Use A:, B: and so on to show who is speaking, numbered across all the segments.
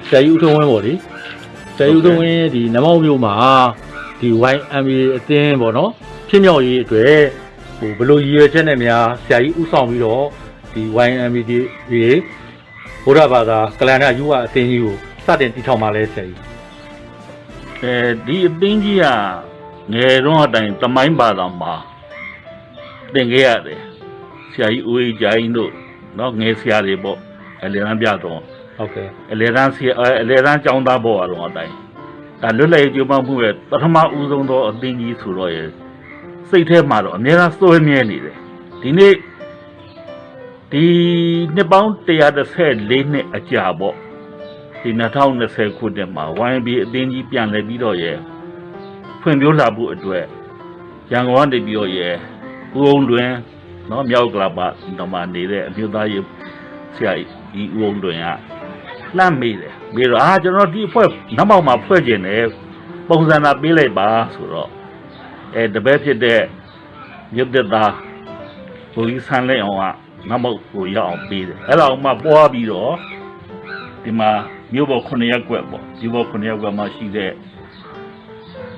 A: ဆရာကြီးဦးထုံးဝင်းပေါ့လေဆရာကြီးဦးထုံးဝင်းဒီနမောက်မြို့မှာဒီ YMA အသင်းပေါ့နော်ဖြစ်မြောက်ရေးအတွက်ဟိုဘယ်လိုရည်ရွယ်ချက်နဲ့များဆရာကြီးဦးဆောင်ပြီးတော့ဒီ YMA ဒီဗုဒ္ဓဘာသာကလန္တယူဝအသင်းကြီးကိုစတင်တည်ထောင်มาလဲဆရာကြီး
B: ဒီအသင်းကြီးကငယ်တော့အတိုင်းသမိုင်းဘာသာမှာသင်ခဲ့ရတယ်ဆရာကြီးဦးအေးကြိုင်းတို့နော်ငယ်ဆရာတွေပေါ့အလယ်တန်းပြတော့
A: ဟုတ်ကဲ့
B: အလယ်တန်းကျောင်းသားဘောအလုံးအတိုင်းဒါလွတ်လပ်ရေးကြိုးပမ်းမှုရဲ့ပထမဦးဆုံးသောအသင်းကြီးဆိုတော့ရဲ့စိတ်ထဲမှာတော့အများအားစွဲမြဲနေတယ်ဒီနေ့ဒီနှစ်ပေါင်း114နှစ်အကြာပေါ့ဒီ2020ခုနှစ်မှာ YB အသင်းကြီးပြန်လည်ပြီးတော့ရဲ့ဖွံ့ဖြိုးလာဖို့အတွက်ရန်ကုန်ကနေပြီးတော့ရဲ့ဦးအောင်တွင်နော်မြောက်ကလာပါတော့မှနေတဲ့အမျိုးသားရေးဆရာကြီးဦးအောင်တွင်ကလှမ်းမိတယ်ပြီးတော့ကျွန်တော်ဒီအဖွဲ့နောက်မှမှာဖွဲ့ကျင်တယ်ပုံစံသာပေးလိုက်ပါဆိုတော့တပည့်ဖြစ်တဲ့မြတ်သက်သားဘိုလီဆန်းလက်အောင်ကနောက်မှကိုရအောင်ပေးတယ်အဲ့လောက်မှပွားပြီးတော့ဒီမှာမြို့ပေါ်9ရပ်ကွက်ပေါ့မြို့ပေါ်9ရပ်ကွက်မှာရှိတဲ့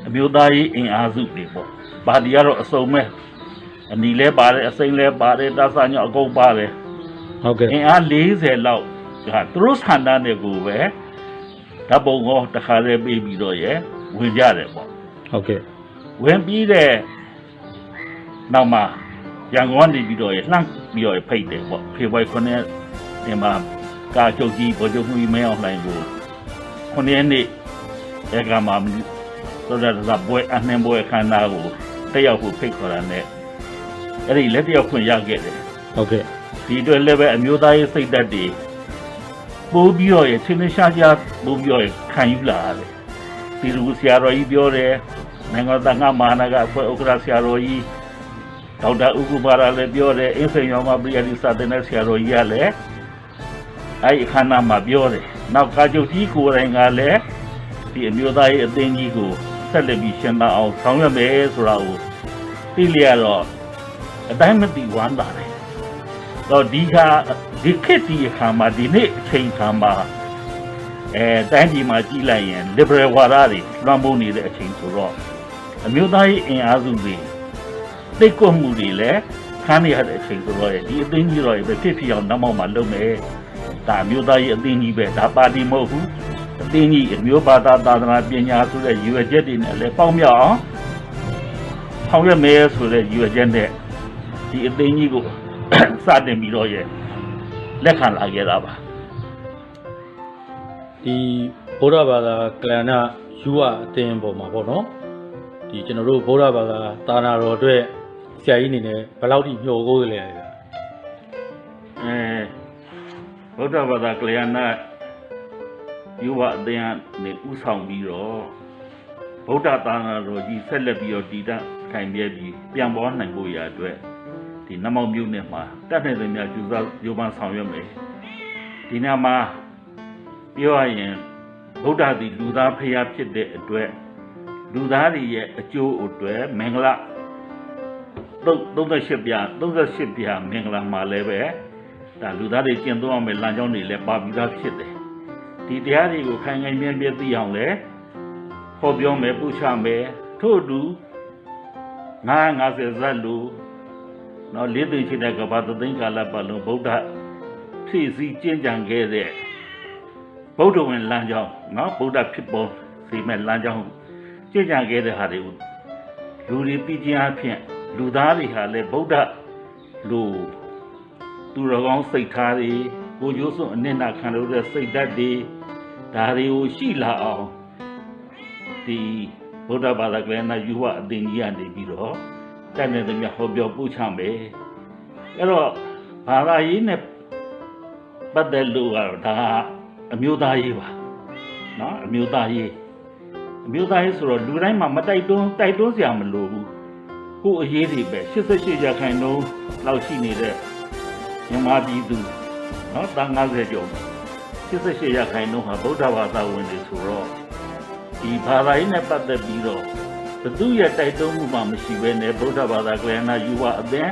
B: အမျိုးသားရေးအင်အားစုတွေပေါ့ပါတီကတော့အစုံမဲ့အနီလဲပါတယ်အစိမ့်လဲပါတယ်တာဆာညောအကုန်ပါတယ်
A: ဟုတ်ကဲ့
B: အင်အား40လောက်သူတို့ဆန္ဒနဲ့ကိုပဲဓာတ်ပုံကောတခါတည်းပေးပြီးတော့ရဝင်ကြတယ်ပေါ့
A: ဟုတ်ကဲ့
B: ဝင်ပြီးတဲ့နောက်မှာရန်ကုန်ကနေပြီးတော့လှမ်းပြီးတော့ဖိတ်တယ်ပေါ့ဖေဖော်ဝါရီ9ရက်နေ့မှာကာချုပ်ကြီးဗိုလ်ချုပ်မှုမင်းအောင်လှိုင်ကို9ရက်နေ့ဧကမှာသောတာပွဲအနှင်းပွဲခန္ဓာကိုတက်ရောက်ဖို့ဖိတ်ခေါ်တာနဲ့အဲ့ဒီလက်တယောက်ခွင့်ရခဲ့တယ်
A: ဟုတ်ကဲ့
B: ဒီအတွက်လည်းပဲအမျိုးသားရေးစိတ်ဓာတ်တွေပိုးပြီးတော့ချင်းချင်းရှားရှားပိုးပြီးတော့ခံယူလာရတယ်ဒီလူဆရာတော်ကြီးပြောတယ်နိုင်ငံသားငါမဟာနာကအဖွဲ့ဥက္ကဋ္ဌဆရာတော်ကြီးဒေါက်တာဥက္ကုပါရလည်းပြောတယ်အင်းစိန်ရောင်မှာပြည်ရည်စာတင်တဲ့ဆရာတော်ကြီးကလည်းအဲ့အခမ်းအနားမှာပြောတယ်နောက်ကာချုပ်ကြီးကိုယ်တိုင်ကလည်းဒီအမျိုးသားရေးအသင်းကြီးကိုဆက်လက်ပြီးရှင်းတာအောင်ဆောင်ရွက်မယ်ဆိုတာကိုသိလျက်တော့အတိုင်းမသိဝမ်းသာတယ်တော့ဒီခေတ်ဒီအခါမှာဒီနေ့အချိန်ခါမှာတိုင်းပြည်မှာကြည့်လိုက်ရင် liberal ဝါဒတွေလွှမ်းမိုးနေတဲ့အချိန်ဆိုတော့အမျိုးသားရေးအင်အားစုတွေတိတ်ကွမှုတွေလည်းခန်းနေရတဲ့အချိန်ဆိုတော့ဒီအသင်းကြီးတော့ပဲဖြစ်အောင်နောက်မှမှလုပ်မယ်ဒါအမျိုးသားရေးအသင်းကြီးပဲဒါပါတီမဟုတ်ဘူးအသင်းကြီးအမျိုးဘာသာသာသနာပညာဆိုတဲ့ရည်ရွယ်ချက်တွေနဲ့လည်းပေါင်းမြောက်အောင်ဆောင်ရွက်မယ်ဆိုတဲ့ရည်ရွယ်ချက်နဲ့ဒီအသင်းကြီးကိုစတင်ပြီးတော့လက်ခံလာခဲ့တာပါ
A: ဒီဗုဒ္ဓဘာသာကလန္တယူဝအသင်းပေါ်မှာပေါ့နော်ဒီကျွန်တော်တို့ဗုဒ္ဓဘာသာသာနာတော်အတွက်ဆရာကြီးအနေနဲ့ဘယ်လောက်ထိမျှော်ကိုးကြလဲဗျာ
B: ဗုဒ္ဓဘာသာကလန္တယူဝအသင်းကနေဥဆောင်ပြီးတော့ဗုဒ္ဓသာနာတော်ကြီးဆက်လက်ပြီးတော့တည်တံ့ခိုင်မြဲပြီးပြန်ပေါ်နိုင်ဖို့ရာအတွက်ဒီနမောက်မြို့နယ်မှာတက်တဲ့သူများကျူစားရုပ်ပန်းဆောင်ရွက်မယ်ဒီနေ့မှာပြောရရင်ဗုဒ္ဓသည်လူသားဖရာဖြစ်တဲ့အတွက်လူသားတွေရဲ့အကျိုးအတွက်မင်္ဂလာ38ပြမင်္ဂလာမှာလည်းပဲဒါလူသားတွေကျင့်သုံးအောင်မဲ့လမ်းကြောင်းတွေလည်းပါပြီးသားဖြစ်တယ်ဒီတရားတွေကိုခိုင်ခိုင်မြဲမြဲသိအောင်လဲဟောပြောမယ်ပူချမယ်ထို့အတူ950ဇတ်လူနော်၄သိန်းရှိတဲ့ကဘာသသိန်းကာလပတ်လုံးဗုဒ္ဓ ဖြည့်ဆည်းကျင့်ကြံခဲ့တဲ့ဗုဒ္ဓဝင်လမ်းကြောင်းနော်ဗုဒ္ဓဖြစ်ပေါ်စီမဲ့လမ်းကြောင်းကျင့်ကြံခဲ့တဲ့ဟာတွေကိုလူတွေသိခြင်းအဖြစ်လူသားတွေဟာလည်းဗုဒ္ဓလူသူတော်ကောင်းစိတ်ထားတွေကိုကျိုးစွန့်အနစ်နာခံလို့တဲ့စိတ်ဓာတ်တွေဒါတွေကိုရှိလာအောင်ဒီဗုဒ္ဓဘာသာကလည်းနာယူဝအသင်ကြီးကနေပြီးတော့တတ်တဲ့မြတ်ဟောပြောပို့ချမယ်အဲ့တော့ဘာသာရေးနဲ့ပတ်သက်လို့ကတော့ဒါအမျိုးသားရေးပါနော်အမျိုးသားရေးဆိုတော့လူတိုင်းမှာမတိုက်တွန်းစရာမလိုဘူးကိုယ်အရေးတွေပဲ88ရာခိုင်နှုန်းလောက်ရှိနေတဲ့မြန်မာပြည်သူနော်တန်50ကျော်88ရာခိုင်နှုန်းဟာဗုဒ္ဓဘာသာဝင်တွေဆိုတော့ဒီဘာသာရေးနဲ့ပတ်သက်ပြီးတော့ဘသူရဲ့တိုက်တွန်းမှုမှမရှိဘဲနဲ့ဗုဒ္ဓဘာသာကလျာဏယူဝအသင်း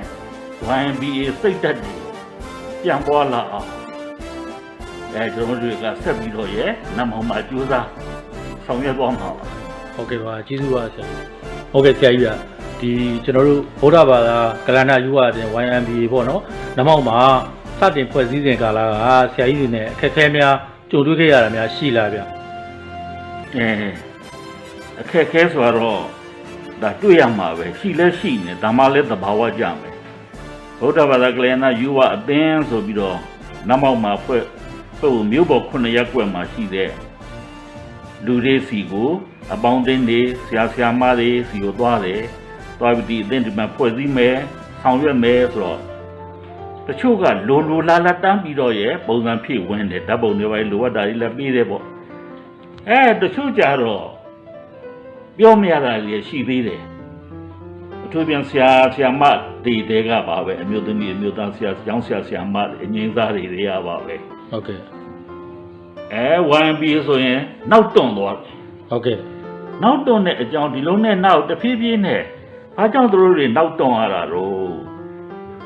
B: YMBA စိတ်ဓာတ်တွေပြန်ပွားလာအောင်ကျွန်တော်တို့ကဆက်ပြီးတော့နမောင်မှာကြိုးစားဆောင်ရွက်သွားမှာပါ
A: ဟုတ်ကဲ့ပါကျေးဇူးပါဆရာဟုတ်ကဲ့ဆရာကြီးကဒီကျွန်တော်တို့ဗုဒ္ဓဘာသာကလဏယူဝအသင်း YMBA ပေါ့နော်နမောင်မှာစတင်ဖွဲ့စည်းစဉ်ကာလကဆရာကြီးတွေနဲ့အခက်အခဲများကြုံတွေ့ခဲ့ရတာများရှိလားဗျ
B: အခက်အခဲဆိုတော့ဒါတွေ့ရမှာပဲရှိလဲရှိနေဒါမှလည်းသဘာဝကြမယ်ဗုဒ္ဓဘာသာကလျာဏယူဝအသင်းဆိုပြီးတော့နမောင်မှာဖွဲ့မြို့ပေါ်9ရပ်ကွက်မှာရှိတဲ့လူတွေစီကိုအပေါင်းအသင်းတွေဆရာမတွေစီကိုသွားတယ်သွားပြီးဒီအသင်းဒီမှာဖွဲ့စည်းမယ်ဆောင်ရွက်မယ်ဆိုတော့တချို့ကလိုလာတန်းပြီးတော့ပုံစံဖြည့်ဝင်တယ်ဓာတ်ပုံတွေပဲလိုအပ်တာတွေလည်းပြီးတယ်ပေါ့တချို့ကြတော့ပြောမရတာတွေရှိသေးတယ်အထူးပြန်ဆရာမတွေကပါပဲအမျိုးသမီးအမျိုးသားဆရာမတွေအငင်းသားတွေရပါပဲ
A: ဟုတ်ကဲ့
B: YMBA ဆိုရင်နောက်တွန်းသွားတယ်
A: ဟုတ်ကဲ့
B: နောက်တွန်းတဲ့အကြောင်းဒီလုံးနဲ့နောက်တဖြည်းဖြည်းနဲ့ဘာကြောင့်သူတို့တွေနောက်တွန်းရတာတော့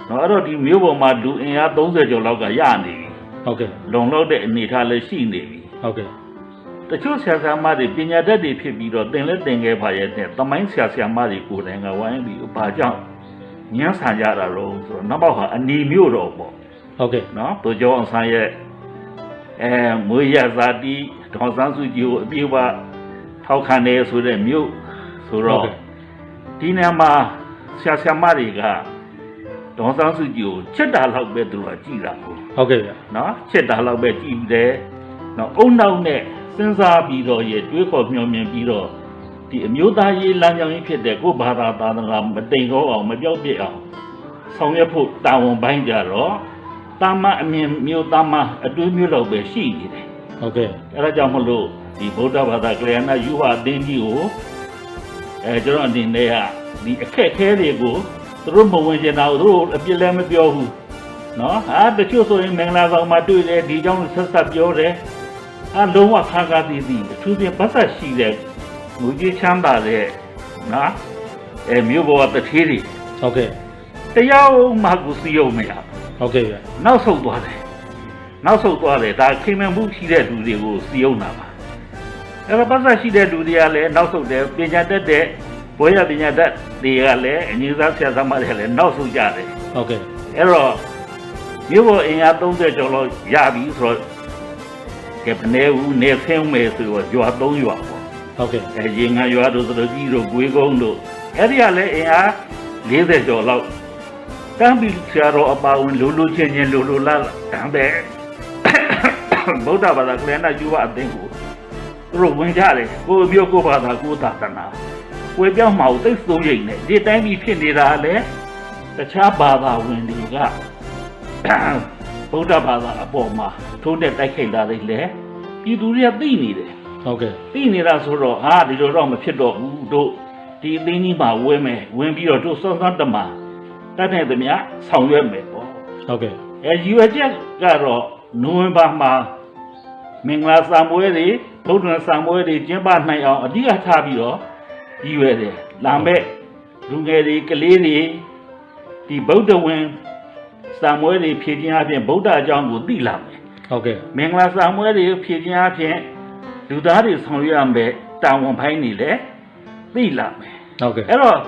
B: နော်အဲ့တော့ဒီမျိုးပေါ်မှာလူအင်အား30ကျော်လောက်ကရနေပြီ
A: ဟုတ်ကဲ့
B: လုံလောက်တဲ့အနေအထားလည်းရှိနေပြီ
A: ဟုတ်ကဲ့
B: တချို့ဆရာမတွေပညာတတ်တွေဖြစ်ပြီးတော့သင်ခဲ့ပါရဲ့တဲ့သမိုင်းဆရာမတွေကိုယ်တိုင်ကဝိုင်းပြီးဘာကြောင့်ညှမ်းဆန်ကြတာတော့ဆိုတော့နောက်ဟာအနီမျိုးတော့ပေါ့
A: ဟုတ်ကဲ့
B: နော်သူကျောင်းဆိုင်ရဲ့မွေးရဇာတိဒေါ်စန်းစုကြည်ကိုအပြည့်အဝထောက်ခံနေဆိုတဲ့မြို့ဆိုတော့ဒီနေရာမှာဆရာမတွေကဒေါ်စန်းစုကြည်ကိုချက်တာလောက်ပဲသူကကြည်တာ
A: ဟုတ်ကဲ့ဗျ
B: နော်ချက်တာလောက်ပဲကြည်တယ်နော်အုံနောက်နဲ့စဉ်းစားပြီးတော့တွေးခေါ်မျှော်မြင်ပြီးတော့ဒီအမျိုးသားရေးလမ်းကြောင်းကြီးဖြစ်တဲ့ကိုဘာသာသာသနာမတိမ်ကောအောင်မပြောက်ပြစ်အောင်ဆောင်ရွက်ဖို့တာဝန်ပိုင်းကြတော့တာမအမြင်မျိုးတာမအတွေးမျိုးလောက်ပဲရှိနေတယ်
A: ဟုတ်ကဲ့
B: အဲဒါကြောင့်မလို့ဒီဗုဒ္ဓဘာသာကလျာဏယူဝအသင်းကြီးကိုကျွန်တော်အနေနဲ့ကဒီအခက်အခဲတွေကိုသူတို့မဝင်ကျင်တာကိုသူတို့အပြစ်လည်းမပြောဘူးနော်တချို့ဆိုရင်မင်္ဂလာဆောင်မှာတွေ့တယ်ဒီကြောင့်ဆက်ပြောတယ်လုံးဝခါခါတီးတီးအထူးဖြင့်ပတ်သက်ရှိတဲ့ငွေကြေးချမ်းသာတဲ့နော်မြို့ပေါ်ကတထေးတွေ
A: ဟုတ်ကဲ့
B: တရားမှကိုစီရုံမရ
A: ဟုတ်ကဲ့ဗျ
B: နောက်ဆုတ်သွားတယ်ဒါခင်မမှုရှိတဲ့လူတွေကိုစီရုံတာပါအဲ့တော့ပတ်သက်ရှိတဲ့လူတွေကလည်းနောက်ဆုတ်တယ်ပညာတတ်တဲ့ဘွဲရပညာတတ်တွေကလည်းအငြိစားဆရာသမားတွေလည်းနောက်ဆုတ်ကြတယ်
A: ဟုတ်ကဲ့
B: အဲ့တော့မြို့ပေါ်အင်အား30ကျော်လောက်ရပြီဆိုတော့ကပနေဦးနေဆင်းမယ်ဆိုတော့ရွာ3ရွာပေါ့
A: ဟုတ်ကဲ့
B: ရေငါရွာတို့သတို့ကြီးတို့ဂွေးကုန်းတို့အဲ့ဒီကလည်းအင်အား40ကျော်လောက်တမ်းပြီးဆရာတော်အပါဝင်လိုချင်းလိုလာတမ်းပဲဗုဒ္ဓဘာသာကလျာဏယူဝအသင်းကိုသူတို့ဝင်ကြတယ်ကိုမျိုးကိုဘာသာကိုသာသနာဝေပြောင်းမှာသိစိုးရိမ်နေဒီတိုင်းပြီးဖြစ်နေတာလေတခြားဘာသာဝင်တွေကဗုဒ္ဓဘာသာအပေါ်မှာထိုးတဲ့တိုက်ခိုက်လာတယ်လေပြည်သူတွေကသိနေတယ်
A: ဟုတ်ကဲ့
B: သိနေတာဆိုတော့ဒီလိုတော့မဖြစ်တော့ဘူးတို့ဒီအသင်းကြီးမှာဝင်ပြီးတော့တို့စောစောတမတတ်တဲ့သမျှဆောင်ရွက်မယ်ပေါ့
A: ဟုတ်ကဲ့
B: ယူအချက်ကတော့နိုဝင်ဘာမှာမင်္ဂလာစာမွေးတွေဗုဒ္ဓစာမွေးတွေကျင်းပနိုင်အောင်အဓိကထားပြီးတော့ရည်ရွယ်တယ်လာမဲ့လူငယ်တွေကလေးတွေဒီဗုဒ္ဓဝင်စာမွေးတွေဖြည့်ခြင်းအပြင်ဗုဒ္ဓအကြောင်းကိုသိလာမယ်
A: ဟုတ်ကဲ့
B: မင်္ဂလာစာမွေးတွေဖြည့်ခြင်းအပြင်လူသားတွေဆောင်ရွက်ရမယ်တာဝန်ပိုင်းနေလေသိလာမယ်
A: ဟုတ်ကဲ့
B: အဲ့တော့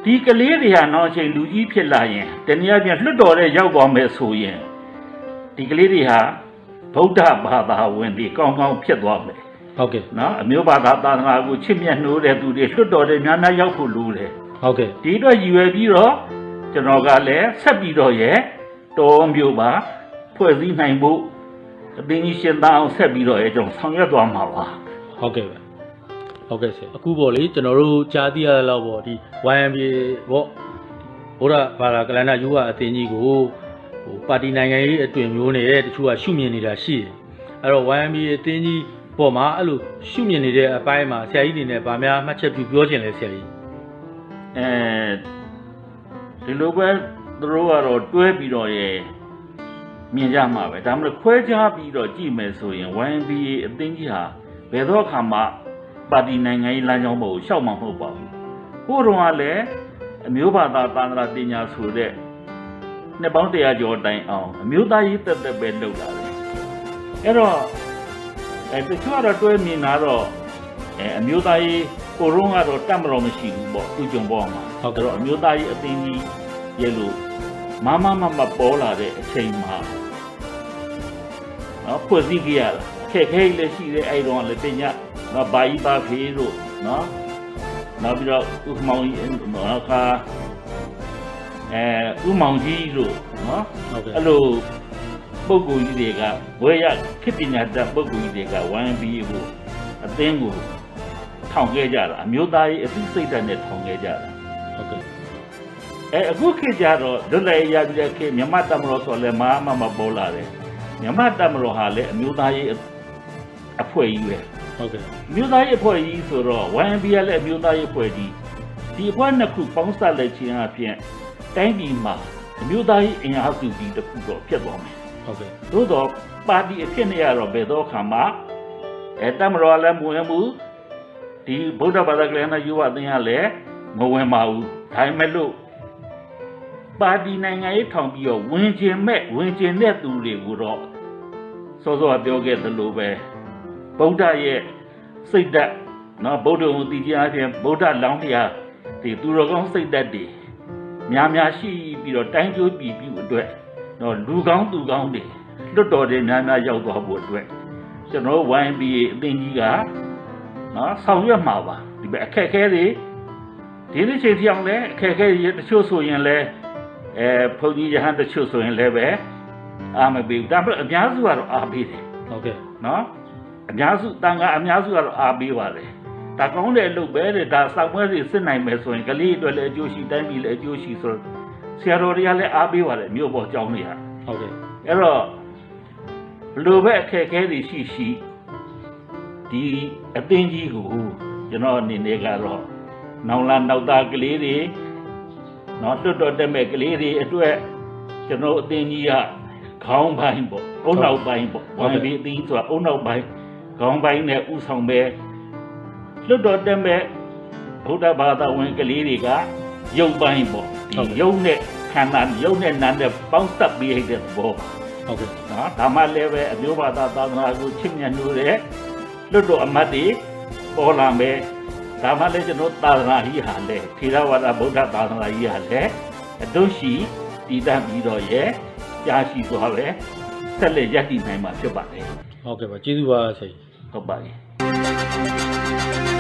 B: ဒီကလေးတွေဟာနောက်ချိန်လူကြီးဖြစ်လာရင်တနည်းအားဖြင့်လွတ်တော်တဲ့ရောက်သွားမယ်ဆိုရင် ဒီကလေးတွေဟာဗုဒ္ဓဘာသာဝင်တွေကောင်းကောင်းဖြစ်သွားမယ်
A: ဟုတ်ကဲ့
B: နော်အမျိုးဘာသာသာသနာကိုချစ်မြတ်နိုးတဲ့သူတွေလွတ်တော်တွေများများရောက်ဖို့လိုတယ်
A: ဟုတ်ကဲ့
B: ဒီအတွက်ရည်ရွယ်ပြီးတော့ကျွန်တော်ကလည်းဆက်ပြီးတော့ရဲ့တော်မျိုးပါဖွဲ့စည်းနိုင်ဖို့အသိဉာဏ်ရှင်သားအောင်ဆက်ပြီးတော့ရဲ့ကျွန်တော်ဆောင်ရွက်သွားမှာပါ
A: ဟုတ်ကဲ့ပဲဟုတ်ကဲ့ဆရာအခုပေါ့လေကျွန်တော်တို့ကြားသိရတဲ့လောက်ပေါ့ဒီ YMBA ပေါ့ဘုရားဘာသာကလန္ဒယူဝအသင်းကြီးကိုဟိုပါတီနိုင်ငံရေးအတွင်မျိုးနဲ့တချို့ကရှုမြင်နေတာရှိတယ်အဲ့တော့ YMBA အသင်းကြီးပေါ်မှာအဲ့လိုရှုမြင်နေတဲ့အပိုင်းမှာဆရာကြီးအနေနဲ့ဗာများမှတ်ချက်ပြုပြောချင်လဲဆရာကြီး
B: ဒီလိုပဲသူတို့ကတော့တွဲပြီးတော့ရဲ့မြင်ကြမှာပဲဒါမှမဟုတ်ခွဲခြားပြီးတော့ကြည့်မယ်ဆိုရင် YMBA အသင်းကြီးဟာဘယ်တော့အခါမှပါတီနိုင်ငံရေးလမ်းကြောင်းပေါ်ကိုရှောက်မှာမဟုတ်ပါဘူးဟိုတုန်းကလည်းအမျိုးဘာသာသာသနာပညာဆိုတဲ့နှစ်ပေါင်း100ကျော်တိုင်အောင်အမျိုးသားရေးတက်တက်ပဲလုပ်လာတယ်အဲ့တော့တချို့ကတော့တွဲမြင်တာတော့အမျိုးသားရေးကိုရုံးကတော့တတ်မတော်မရှိဘူးပေါ့သူကြုံပေါ်မှာဟုတ်တော့အမျိုးသားရေးအသင်းကြီးရဲ့လို့မပေါ်လာတဲ့အချိန်မှာနော်ဖွဲ့စည်းကြရတာအခက်ခဲလည်းရှိတယ်အဲ့တော့လည်းတင်ညနော်ဘာကြီးပါဖေးတို့နော်နောက်ပြီးတော့ဥမောင်ကြီးနော်ခါဥမောင်ကြီးတို့နော်အဲ့လိုပုဂ္ဂိုလ်ကြီးတွေကဝေရခေပညာတတ်ပုဂ္ဂိုလ်ကြီးတွေကဝိုင်းပြီးဖို့အသင်းကိုထောင်ခဲ့ကြတာအမျိုးသားရေးအသိစိတ်ဓာတ်နဲ့ထောင်ခဲ့ကြတာဟုတ်ကဲ့အခုခေတ်ကြတော့လွတ်လပ်ရေးရပြီးတဲ့ခေတ်မြန်မာတမတော်ဆိုလည်းမပေါ်လာတယ်မြန်မာတမတော်ဟာလည်းအမျိုးသားရေးအဖွဲ့ကြီးပဲဟုတ်ကဲ့မြို့သားရေးအဖွဲ့ကြီးဆိုတော့ YMBA လည်းမြို့သားရေးအဖွဲ့ကြီးဒီအဖွဲ့နှစ်ခုပေါင်းစပ်လိုက်ခြင်းအပြင်တိုင်းပြည်မှာမြို့သားရေးအင်အားစုကြီးတစ်ခုတော့ဖြစ်သွားမယ်ဟုတ်ကဲ့သို့တော့ပါတီအဖြစ်နဲ့ရတော့ဘယ်တော့ခါမှတမတော်လည်းမဝင်ဘူးဒီဗုဒ္ဓဘာသာကလည်းယူဝအသင်းကလည်းမဝင်ပါဘူးဒါပေမဲ့လို့ပါတီနိုင်ငံရေးထောင်ပြီးတော့ဝင်ကျင်တဲ့သူတွေကိုတော့စောစောပြောခဲ့သလိုပဲဗုဒ္ဓရဲ့စိတ်ဓာတ်နော်ဗုဒ္ဓကိုသိကြအချင်းဗုဒ္ဓလောင်းတရားဒီသူတော်ကောင်းစိတ်ဓာတ်တွေများရှိပြီးတော့တိုင်းကျိုးပြည်ပြုအတွက်နော်လူကောင်းသူကောင်းတွေလွတ်တော်တွေများရောက်သွားဖို့အတွက်ကျွန်တော် YMBA အသင်းကြီးကနော်ဆောင်ရွက်မှာပါဒီပဲအခက်အခဲတွေဒီနေ့ချိန်ထိအောင်လဲအခက်အခဲတချို့ဆိုရင်လဲဘုန်းကြီးရဟန်းတချို့ဆိုရင်လည်းပဲအားမပေးဘူးဒါပေမဲ့အများစုကတော့အားပေးတယ်ဟုတ်ကဲ့နော်အများစုတန်ခါအများစုကတော့အားပေးပါတယ်ဒါကောင်းတဲ့အလုပ်ပဲတဲ့ဒါစောင့်ပွဲတွေစစ်နိုင်မယ်ဆိုရင်ကလေးအတွက်လည်းအကျိုးရှိတိုင်းပြည်လည်းအကျိုးရှိဆိုတော့ဆရာတော်တွေကလည်းအားပေးပါတယ်မြို့ပေါ်ကျောင်းတွေကဟုတ်ကဲ့အဲ့တော့ဘလို့ပဲအခက်အခဲတွေရှိဒီအသင်းကြီးကိုကျွန်တော်အနေနဲ့ကတော့နောင်လာနောက်သားကလေးတွေနော်တွတ်တော်တက်မဲ့ကလေးတွေအတွက်ကျွန်တော်အသင်းကြီးကခေါင်းပိုင်းပေါ့အုံနောက်ပိုင်းပေါ့ဘာပဲအသင်းဆိုတာအုံနောက်ပိုင်းခေါင်းပိုင်းနဲ့ဥဆောင်ပဲလွတ်တော်တက်မဲ့ဗုဒ္ဓဘာသာဝင်ကလေးတွေကရုပ်ပိုင်းပေါ့ဒီရုပ်နဲ့ခန္ဓာရုပ်နဲ့နာမ်နဲ့ပေါင်းစပ်ပြီးတဲ့ဘောဟုတ်ကဲ့နော်ဒါမှလည်းပဲအမျိုးဘာသာသာသနာကိုချစ်မြတ်လို့တဲ့လွတ်တော်အမတ်တွေပေါ်လာမယ်ဒါမှလည်းကျွန်တော်သာသနာကြီးဟာလေထေရဝါဒဗုဒ္ဓသာသနာကြီးဟာလေအတုရှိတည်တတ်ပြီးတော့ရဲ့ကြားရှိသွားပဲဆက်လက်ရည်တည်နိုင်မှာဖြစ်ပါတယ်
A: ဟုတ်ကဲ့ပါကျေးဇူးပါဆရာကြီး
B: ဟုတ်ပါတယ်